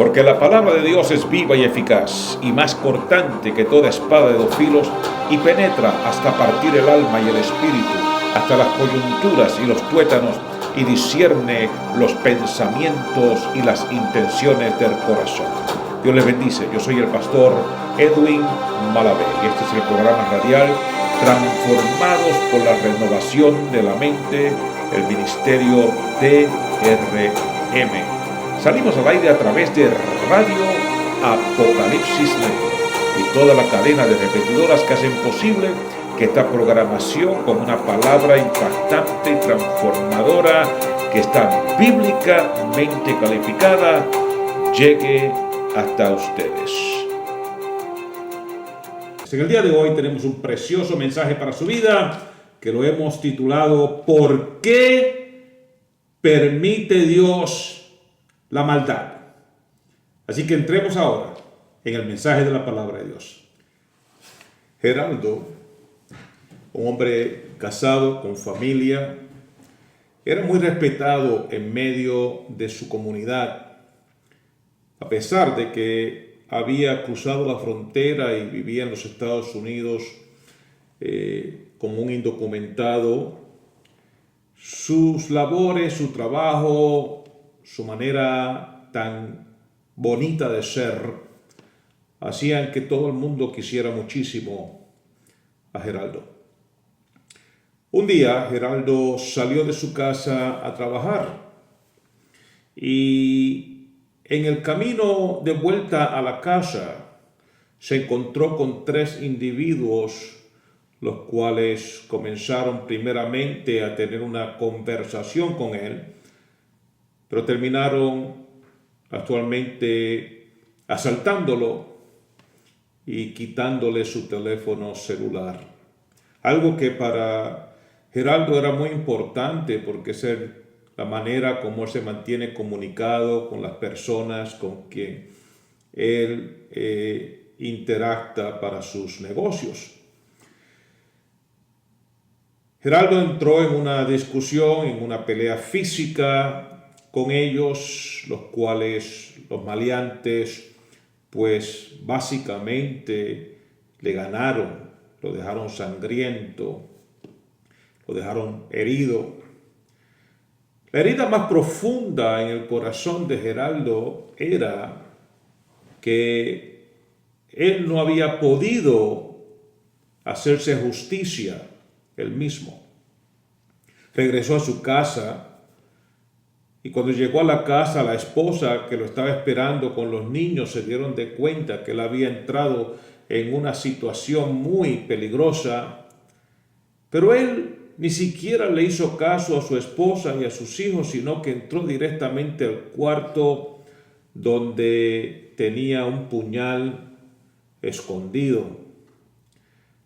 Porque la palabra de Dios es viva y eficaz, y más cortante que toda espada de dos filos, y penetra hasta partir el alma y el espíritu, hasta las coyunturas y los tuétanos, y discierne los pensamientos y las intenciones del corazón. Dios les bendice. Yo soy el pastor Edwin Malavé, y este es el programa radial Transformados por la Renovación de la Mente, el ministerio TRM. Salimos al aire a través de Radio Apocalipsis Network y toda la cadena de repetidoras que hacen posible que esta programación, con una palabra impactante y transformadora que está bíblicamente calificada, llegue hasta ustedes. En el día de hoy tenemos un precioso mensaje para su vida que lo hemos titulado ¿Por qué permite Dios la maldad? Así que entremos ahora en el mensaje de la palabra de Dios. Geraldo, un hombre casado con familia, era muy respetado en medio de su comunidad, a pesar de que había cruzado la frontera y vivía en los Estados Unidos como un indocumentado. Sus labores, su trabajo, su manera tan bonita de ser, hacían que todo el mundo quisiera muchísimo a Geraldo. Un día Geraldo salió de su casa a trabajar y en el camino de vuelta a la casa se encontró con 3 individuos, los cuales comenzaron primeramente a tener una conversación con él, pero terminaron actualmente asaltándolo y quitándole su teléfono celular. Algo que para Geraldo era muy importante porque es la manera como él se mantiene comunicado con las personas con quien él interactúa para sus negocios. Geraldo entró en una discusión, en una pelea física con ellos, los cuales los maleantes pues básicamente le ganaron, lo dejaron sangriento, lo dejaron herido. La herida más profunda en el corazón de Geraldo era que él no había podido hacerse justicia él mismo. Regresó a su casa y cuando llegó a la casa, la esposa que lo estaba esperando con los niños se dieron de cuenta que él había entrado en una situación muy peligrosa, pero él ni siquiera le hizo caso a su esposa y a sus hijos, sino que entró directamente al cuarto donde tenía un puñal escondido.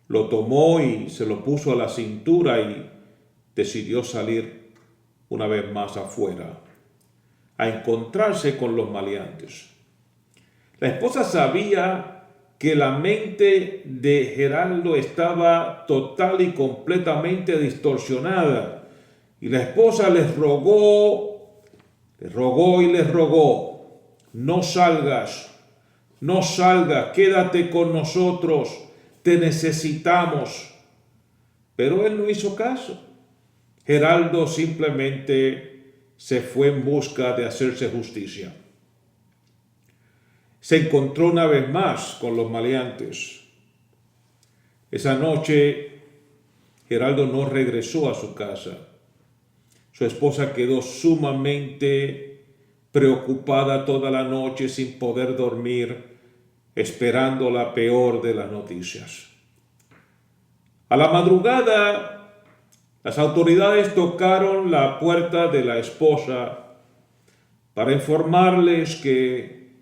Lo tomó y se lo puso a la cintura y decidió salir una vez más afuera a encontrarse con los maleantes. La esposa sabía que la mente de Geraldo estaba total y completamente distorsionada, y la esposa les rogó y les rogó: no salgas, quédate con nosotros, te necesitamos. Pero él no hizo caso. Geraldo simplemente se fue en busca de hacerse justicia. Se encontró una vez más con los maleantes. Esa noche Geraldo no regresó a su casa. Su esposa quedó sumamente preocupada toda la noche sin poder dormir, esperando la peor de las noticias. A la madrugada, las autoridades tocaron la puerta de la esposa para informarles que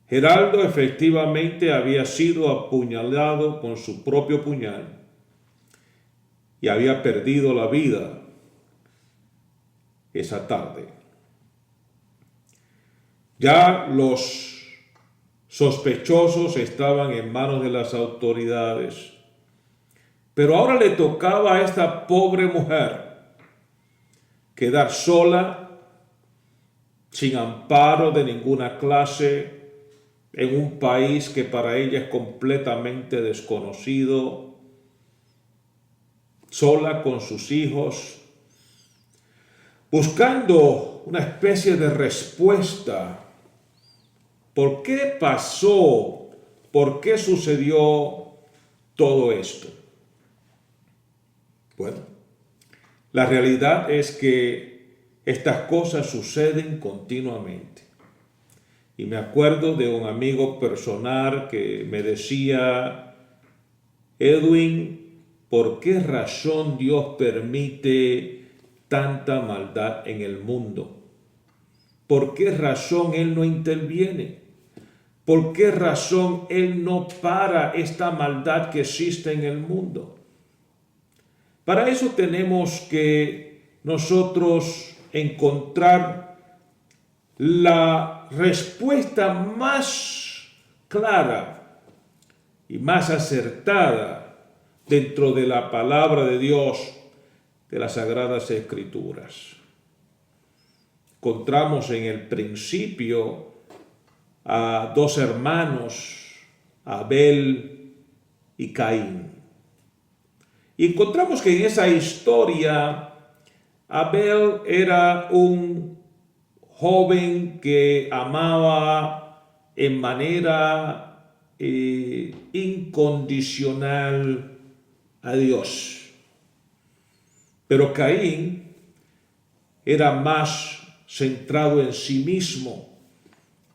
Geraldo efectivamente había sido apuñalado con su propio puñal y había perdido la vida esa tarde. Ya los sospechosos estaban en manos de las autoridades, pero ahora le tocaba a esta pobre mujer quedar sola sin amparo de ninguna clase, en un país que para ella es completamente desconocido, sola con sus hijos, buscando una especie de respuesta. ¿Por qué pasó? ¿Por qué sucedió todo esto? Bueno, la realidad es que estas cosas suceden continuamente. Y me acuerdo de un amigo personal que me decía: Edwin, ¿por qué razón Dios permite tanta maldad en el mundo? ¿Por qué razón Él no interviene? ¿Por qué razón Él no para esta maldad que existe en el mundo? Para eso tenemos que nosotros encontrar la respuesta más clara y más acertada dentro de la palabra de Dios, de las Sagradas Escrituras. Encontramos en el principio a dos hermanos, Abel y Caín. Y encontramos que en esa historia Abel era un joven que amaba en manera incondicional a Dios. Pero Caín era más centrado en sí mismo,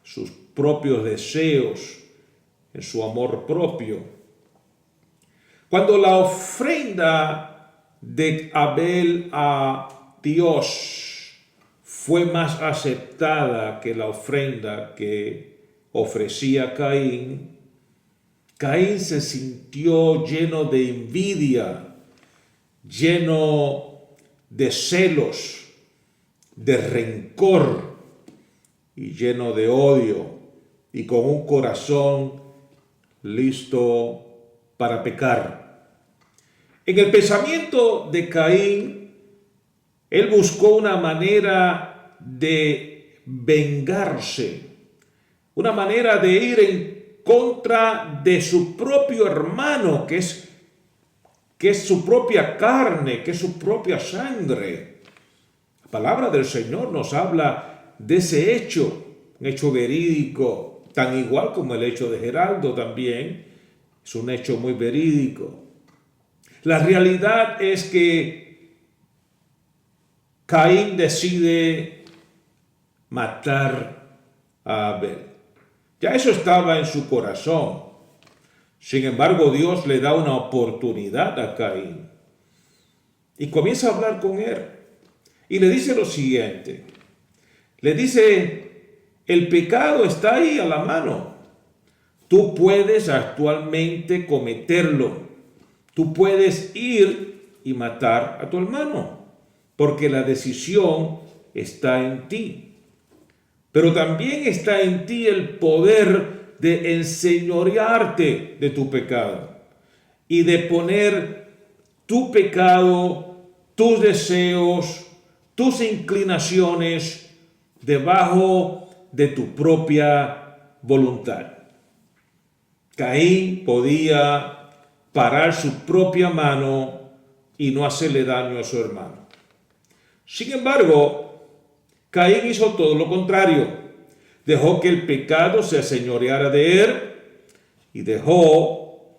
sus propios deseos, en su amor propio. Cuando la ofrenda de Abel a Dios fue más aceptada que la ofrenda que ofrecía Caín, Caín se sintió lleno de envidia, lleno de celos, de rencor y lleno de odio, y con un corazón listo para pecar. En el pensamiento de Caín, él buscó una manera de vengarse, una manera de ir en contra de su propio hermano, que es su propia carne, que es su propia sangre. La palabra del Señor nos habla de ese hecho, un hecho verídico, tan igual como el hecho de Geraldo también, es un hecho muy verídico. La realidad es que Caín decide matar a Abel. Ya eso estaba en su corazón. Sin embargo, Dios le da una oportunidad a Caín y comienza a hablar con él. Y le dice lo siguiente, le dice: el pecado está ahí a la mano. Tú puedes actualmente cometerlo. Tú puedes ir y matar a tu hermano, porque la decisión está en ti. Pero también está en ti el poder de enseñorearte de tu pecado y de poner tu pecado, tus deseos, tus inclinaciones debajo de tu propia voluntad. Caín podía parar su propia mano y no hacerle daño a su hermano. Sin embargo, Caín hizo todo lo contrario. Dejó que el pecado se aseñoreara de él y dejó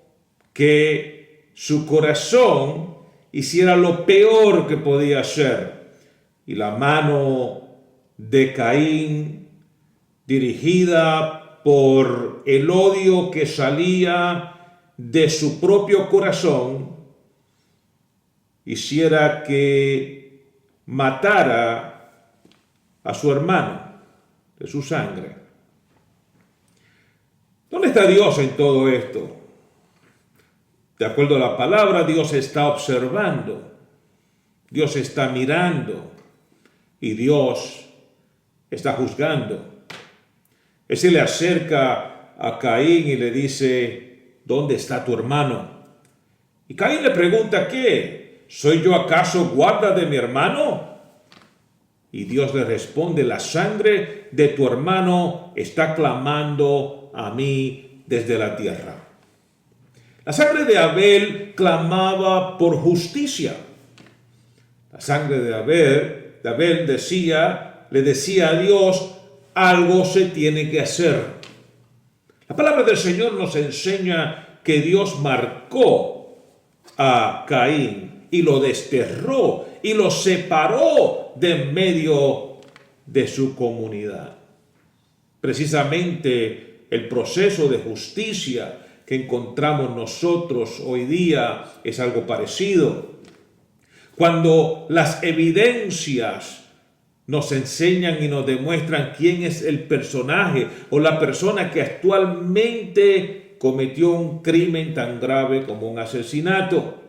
que su corazón hiciera lo peor que podía hacer. Y la mano de Caín, dirigida por el odio que salía de su propio corazón, hiciera que matara a su hermano de su sangre. ¿Dónde está Dios en todo esto? De acuerdo a la palabra, Dios está observando, Dios está mirando y Dios está juzgando. Él se le acerca a Caín y le dice: ¿dónde está tu hermano? Y Caín le pregunta: ¿qué? ¿Soy yo acaso guarda de mi hermano? Y Dios le responde: la sangre de tu hermano está clamando a mí desde la tierra. La sangre de Abel clamaba por justicia. La sangre de Abel le decía a Dios: algo se tiene que hacer. La palabra del Señor nos enseña que Dios marcó a Caín y lo desterró y lo separó de en medio de su comunidad. Precisamente el proceso de justicia que encontramos nosotros hoy día es algo parecido. Cuando las evidencias nos enseñan y nos demuestran quién es el personaje o la persona que actualmente cometió un crimen tan grave como un asesinato.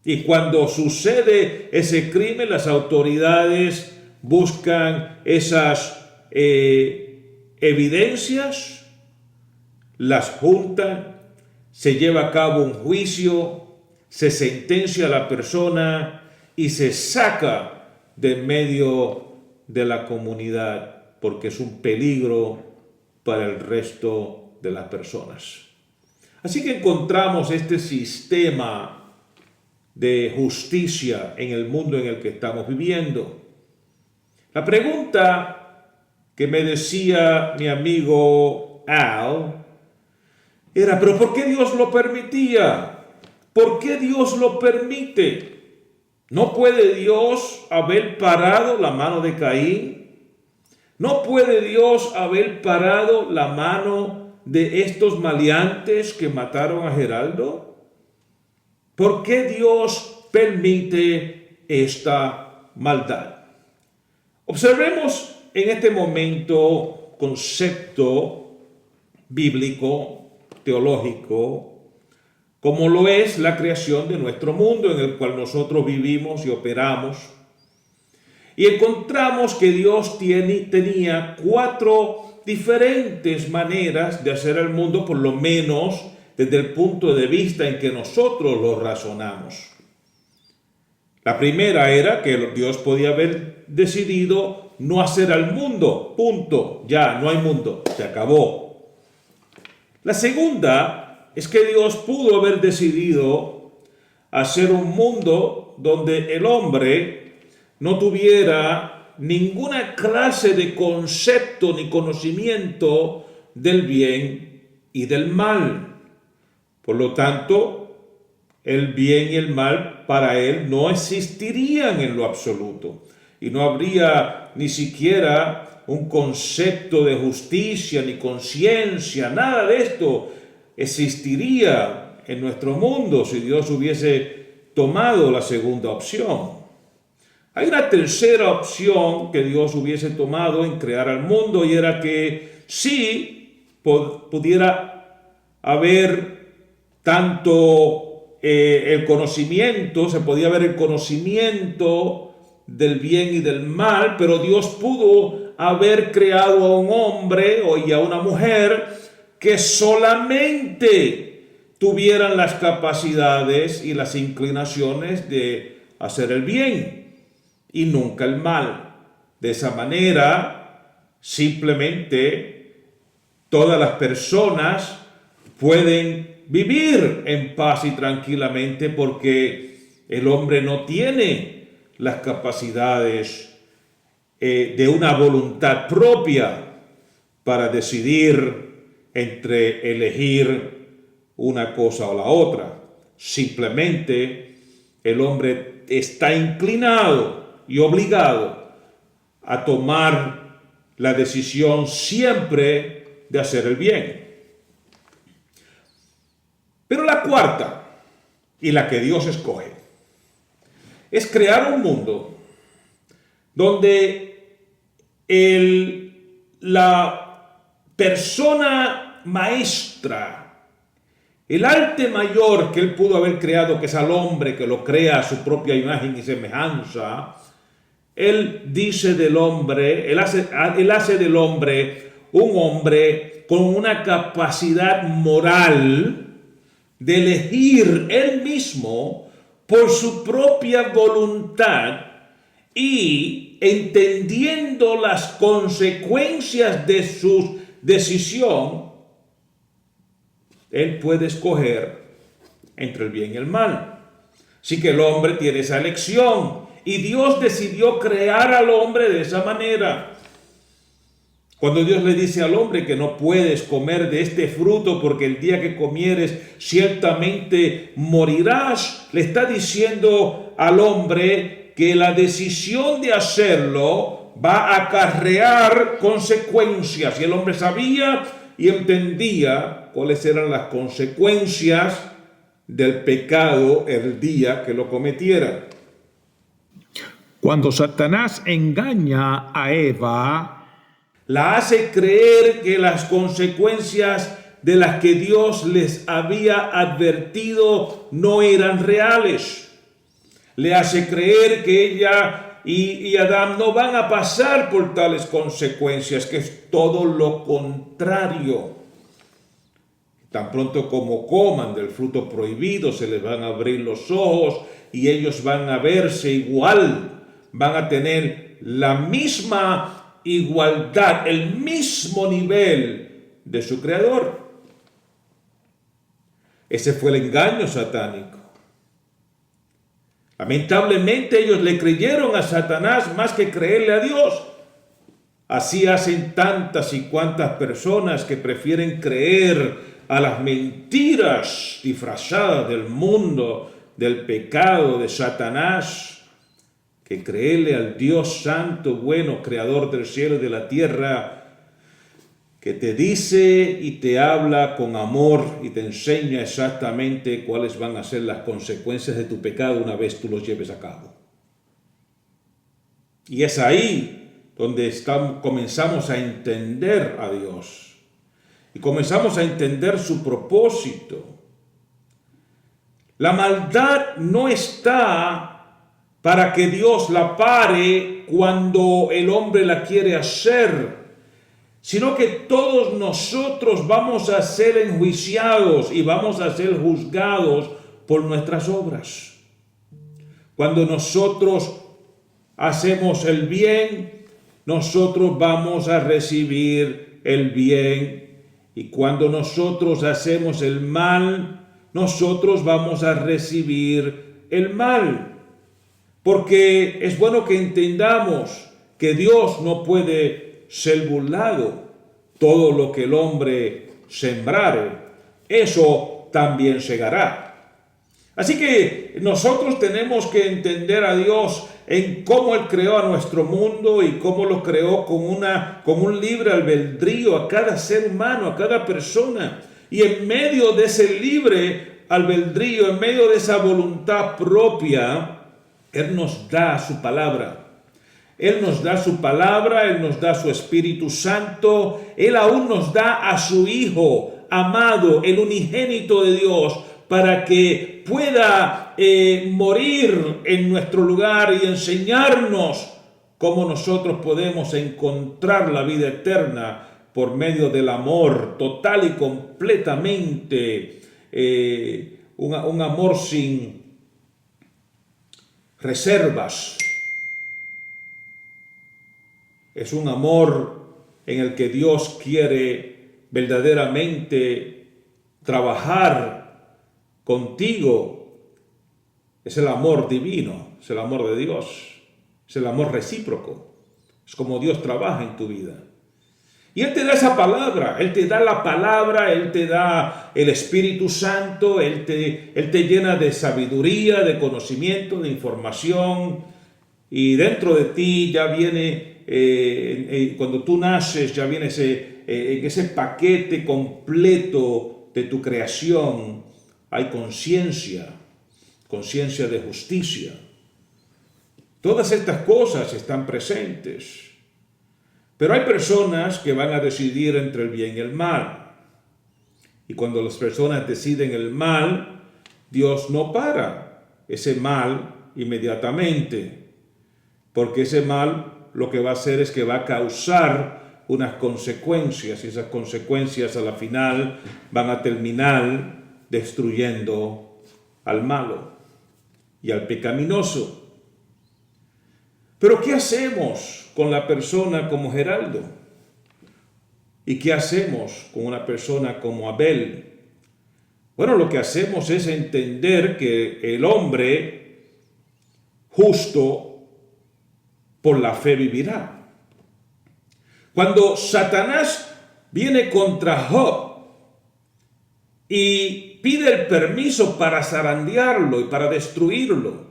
Y cuando sucede ese crimen, las autoridades buscan esas evidencias, las juntan, se lleva a cabo un juicio, se sentencia a la persona y se saca de medio de la comunidad porque es un peligro para el resto de las personas. Así que encontramos este sistema de justicia en el mundo en el que estamos viviendo. La pregunta que me decía mi amigo Al era: ¿pero por qué Dios lo permitía? ¿Por qué Dios lo permite? ¿No puede Dios haber parado la mano de Caín? ¿No puede Dios haber parado la mano de estos maleantes que mataron a Geraldo? ¿Por qué Dios permite esta maldad? Observemos en este momento concepto bíblico, teológico, como lo es la creación de nuestro mundo en el cual nosotros vivimos y operamos. Y encontramos que Dios tenía 4 diferentes maneras de hacer el mundo, por lo menos desde el punto de vista en que nosotros lo razonamos. La primera era que Dios podía haber decidido no hacer al mundo, punto, ya no hay mundo, se acabó. La segunda es que Dios pudo haber decidido hacer un mundo donde el hombre no tuviera ninguna clase de concepto ni conocimiento del bien y del mal. Por lo tanto, el bien y el mal para él no existirían en lo absoluto. Y no habría ni siquiera un concepto de justicia ni conciencia, nada de esto existiría en nuestro mundo si Dios hubiese tomado la segunda opción. Hay una tercera opción que Dios hubiese tomado en crear al mundo, y era que sí pudiera haber tanto el conocimiento, se podía haber el conocimiento del bien y del mal, pero Dios pudo haber creado a un hombre y a una mujer que solamente tuvieran las capacidades y las inclinaciones de hacer el bien y nunca el mal. De esa manera, simplemente todas las personas pueden vivir en paz y tranquilamente porque el hombre no tiene las capacidades de una voluntad propia para decidir entre elegir una cosa o la otra. Simplemente el hombre está inclinado y obligado a tomar la decisión siempre de hacer el bien. Pero la cuarta, y la que Dios escoge, es crear un mundo donde la persona maestra, el arte mayor que él pudo haber creado, que es al hombre, que lo crea a su propia imagen y semejanza, él dice del hombre, él hace del hombre un hombre con una capacidad moral de elegir él mismo por su propia voluntad y entendiendo las consecuencias de su decisión, él puede escoger entre el bien y el mal. Así que el hombre tiene esa elección y Dios decidió crear al hombre de esa manera. Cuando Dios le dice al hombre que no puedes comer de este fruto porque el día que comieres ciertamente morirás, le está diciendo al hombre que la decisión de hacerlo va a acarrear consecuencias. Y el hombre sabía y entendía cuáles eran las consecuencias del pecado el día que lo cometiera. Cuando Satanás engaña a Eva, la hace creer que las consecuencias de las que Dios les había advertido no eran reales. Le hace creer que ella y Adán no van a pasar por tales consecuencias, que es todo lo contrario. Tan pronto como coman del fruto prohibido, se les van a abrir los ojos y ellos van a verse igual, van a tener la misma igualdad, el mismo nivel de su creador. Ese fue el engaño satánico. Lamentablemente ellos le creyeron a Satanás más que creerle a Dios. Así hacen tantas y cuantas personas que prefieren creer a las mentiras disfrazadas del mundo, del pecado, de Satanás, que creerle al Dios santo, bueno, creador del cielo y de la tierra, que te dice y te habla con amor y te enseña exactamente cuáles van a ser las consecuencias de tu pecado una vez tú los lleves a cabo. Y es ahí donde comenzamos a entender a Dios y comenzamos a entender su propósito. La maldad no está para que Dios la pare cuando el hombre la quiere hacer, sino que todos nosotros vamos a ser enjuiciados y vamos a ser juzgados por nuestras obras. Cuando nosotros hacemos el bien, nosotros vamos a recibir el bien. Y cuando nosotros hacemos el mal, nosotros vamos a recibir el mal. Porque es bueno que entendamos que Dios no puede ser burlado. Todo lo que el hombre sembrare, eso también segará. Así que nosotros tenemos que entender a Dios en cómo Él creó a nuestro mundo y cómo lo creó con un libre albedrío a cada ser humano, a cada persona. Y en medio de ese libre albedrío, en medio de esa voluntad propia, Él nos da su palabra. Él nos da su palabra, Él nos da su Espíritu Santo, Él aún nos da a su Hijo amado, el unigénito de Dios, para que pueda morir en nuestro lugar y enseñarnos cómo nosotros podemos encontrar la vida eterna por medio del amor total y completamente, un amor sin reservas. Es un amor en el que Dios quiere verdaderamente trabajar contigo. Es el amor divino, es el amor de Dios, es el amor recíproco. Es como Dios trabaja en tu vida. Y Él te da esa palabra, Él te da la palabra, Él te da el Espíritu Santo, Él te llena de sabiduría, de conocimiento, de información. Y dentro de ti ya viene... cuando tú naces ya viene ese paquete completo de tu creación. Hay conciencia de justicia. Todas estas cosas están presentes. Pero hay personas que van a decidir entre el bien y el mal. Y cuando las personas deciden el mal, Dios no para ese mal inmediatamente, porque ese mal lo que va a hacer es que va a causar unas consecuencias, y esas consecuencias a la final van a terminar destruyendo al malo y al pecaminoso. Pero ¿qué hacemos con la persona como Geraldo? ¿Y qué hacemos con una persona como Abel? Bueno, lo que hacemos es entender que el hombre justo por la fe vivirá. Cuando Satanás viene contra Job y pide el permiso para zarandearlo y para destruirlo,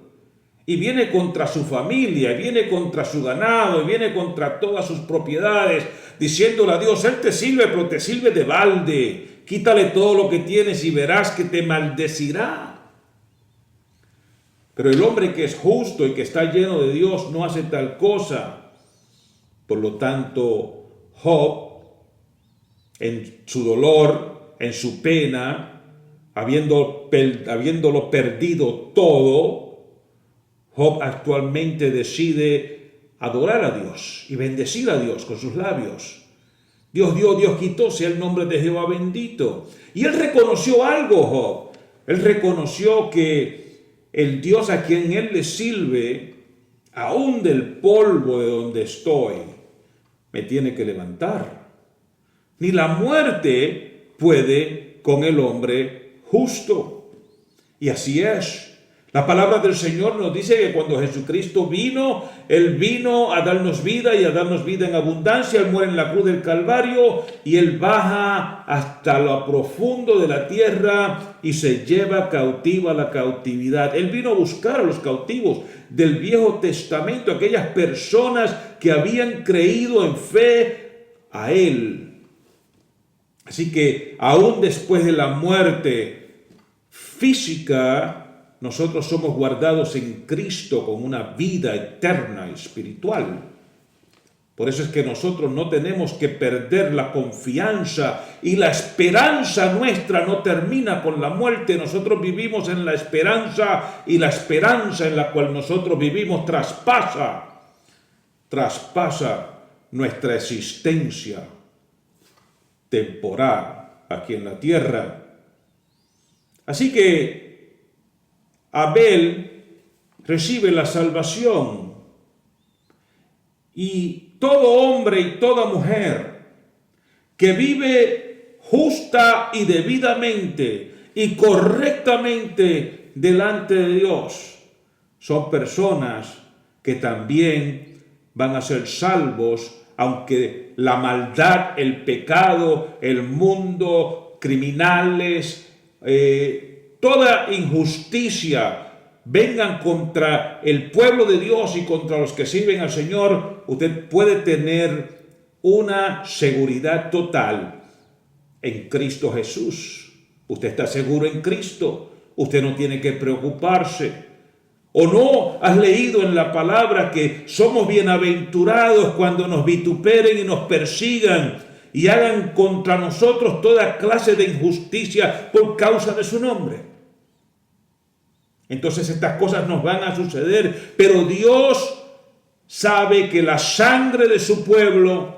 y viene contra su familia, y viene contra su ganado, y viene contra todas sus propiedades, diciéndole a Dios, Él te sirve, pero te sirve de balde. Quítale todo lo que tienes y verás que te maldecirá. Pero el hombre que es justo y que está lleno de Dios no hace tal cosa. Por lo tanto, Job, en su dolor, en su pena, habiéndolo perdido todo, Job actualmente decide adorar a Dios y bendecir a Dios con sus labios. Dios dio, Dios quitó, sea el nombre de Jehová bendito. Y él reconoció algo, Job. Él reconoció que el Dios a quien él le sirve, aún del polvo de donde estoy, me tiene que levantar. Ni la muerte puede con el hombre justo. Y así es. La palabra del Señor nos dice que cuando Jesucristo vino, Él vino a darnos vida y a darnos vida en abundancia. Él muere en la cruz del Calvario y Él baja hasta lo profundo de la tierra y se lleva cautiva la cautividad. Él vino a buscar a los cautivos del Viejo Testamento, aquellas personas que habían creído en fe a Él. Así que aún después de la muerte física, nosotros somos guardados en Cristo con una vida eterna espiritual. Por eso es que nosotros no tenemos que perder la confianza y la esperanza nuestra no termina con la muerte. Nosotros vivimos en la esperanza y la esperanza en la cual nosotros vivimos traspasa nuestra existencia temporal aquí en la tierra. Así que Abel recibe la salvación y todo hombre y toda mujer que vive justa y debidamente y correctamente delante de Dios son personas que también van a ser salvos, aunque la maldad, el pecado, el mundo, criminales, toda injusticia vengan contra el pueblo de Dios y contra los que sirven al Señor, usted puede tener una seguridad total en Cristo Jesús. Usted está seguro en Cristo, usted no tiene que preocuparse. ¿O no has leído en la palabra que somos bienaventurados cuando nos vituperen y nos persigan y hagan contra nosotros toda clase de injusticia por causa de su nombre? Entonces estas cosas nos van a suceder, pero Dios sabe que la sangre de su pueblo,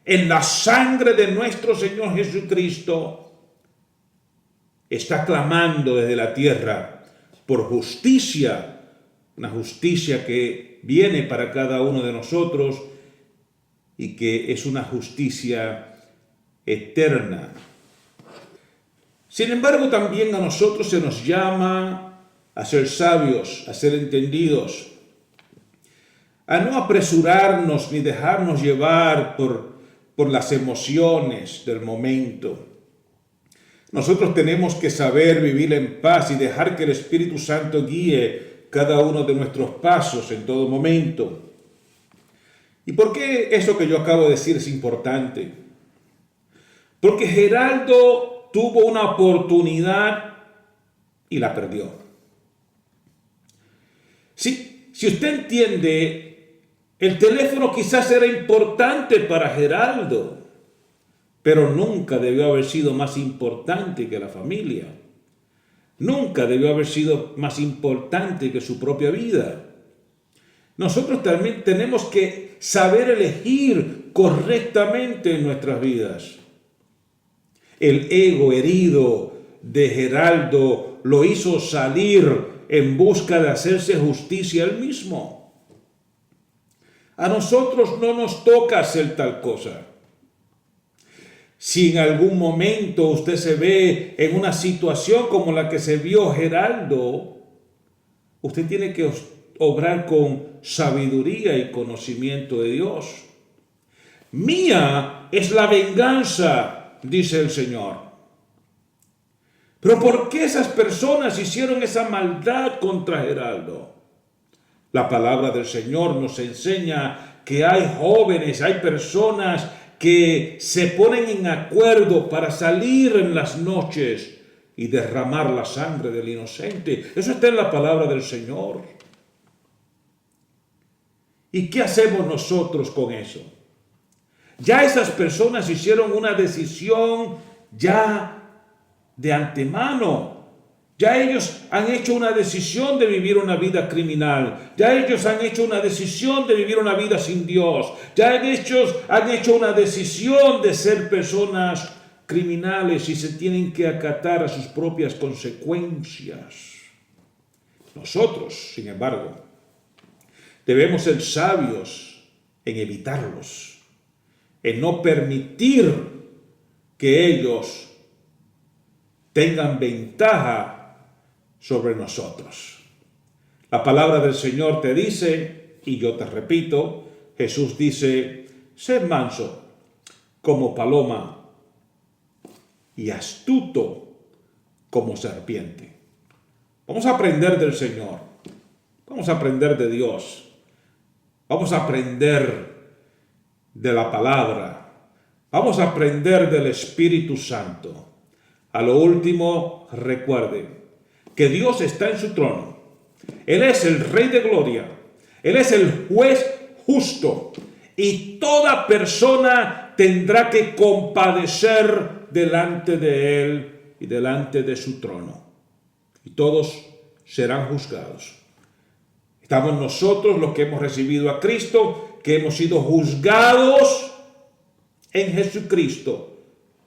en la sangre de nuestro Señor Jesucristo, está clamando desde la tierra por justicia, una justicia que viene para cada uno de nosotros y que es una justicia eterna. Sin embargo, también a nosotros se nos llama a ser sabios, a ser entendidos, a no apresurarnos ni dejarnos llevar por las emociones del momento. Nosotros tenemos que saber vivir en paz y dejar que el Espíritu Santo guíe cada uno de nuestros pasos en todo momento. ¿Y por qué eso que yo acabo de decir es importante? Porque Geraldo tuvo una oportunidad y la perdió. Si usted entiende, el teléfono quizás era importante para Geraldo, pero nunca debió haber sido más importante que la familia. Nunca debió haber sido más importante que su propia vida. Nosotros también tenemos que saber elegir correctamente en nuestras vidas. El ego herido de Geraldo lo hizo salir en busca de hacerse justicia él mismo. A nosotros no nos toca hacer tal cosa. Si en algún momento usted se ve en una situación como la que se vio Geraldo, usted tiene que obrar con sabiduría y conocimiento de Dios. Mía es la venganza, dice el Señor. Pero ¿por qué esas personas hicieron esa maldad contra Geraldo? La palabra del Señor nos enseña que hay jóvenes, hay personas que se ponen en acuerdo para salir en las noches y derramar la sangre del inocente. Eso está en la palabra del Señor. ¿Y qué hacemos nosotros con eso? Ya esas personas hicieron una decisión ya de antemano. Ya ellos han hecho una decisión de vivir una vida criminal. Ya ellos han hecho una decisión de vivir una vida sin Dios. Ya ellos han hecho una decisión de ser personas criminales y se tienen que acatar a sus propias consecuencias. Nosotros, sin embargo, debemos ser sabios en evitarlos, en no permitir que ellos tengan ventaja sobre nosotros. La palabra del Señor te dice, y yo te repito, Jesús dice, sed manso como paloma y astuto como serpiente. Vamos a aprender del Señor, vamos a aprender de Dios, vamos a aprender de la palabra, vamos a aprender del Espíritu Santo. A lo último, recuerde que Dios está en su trono. Él es el Rey de Gloria. Él es el juez justo. Y toda persona tendrá que compadecer delante de Él y delante de su trono. Y todos serán juzgados. Estamos nosotros los que hemos recibido a Cristo, que hemos sido juzgados en Jesucristo.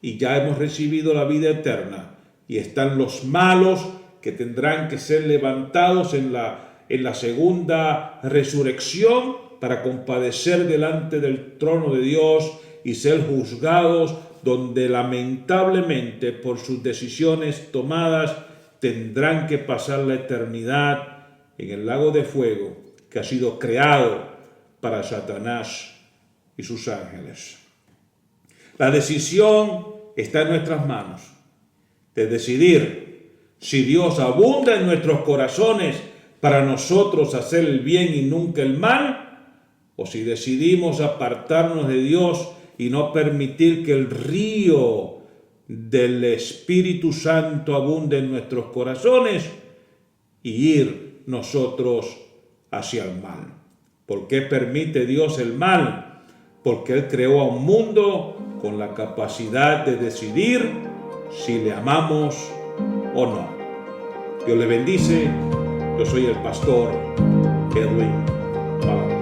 Y ya hemos recibido la vida eterna. Y están los malos que tendrán que ser levantados en la segunda resurrección para compadecer delante del trono de Dios y ser juzgados, donde lamentablemente por sus decisiones tomadas tendrán que pasar la eternidad en el lago de fuego que ha sido creado para Satanás y sus ángeles. La decisión está en nuestras manos de decidir si Dios abunda en nuestros corazones para nosotros hacer el bien y nunca el mal, o si decidimos apartarnos de Dios y no permitir que el río del Espíritu Santo abunde en nuestros corazones y ir nosotros hacia el mal. ¿Por qué permite Dios el mal? Porque Él creó a un mundo con la capacidad de decidir si le amamos o no. Dios le bendice. Yo soy el pastor Edwin Palabra.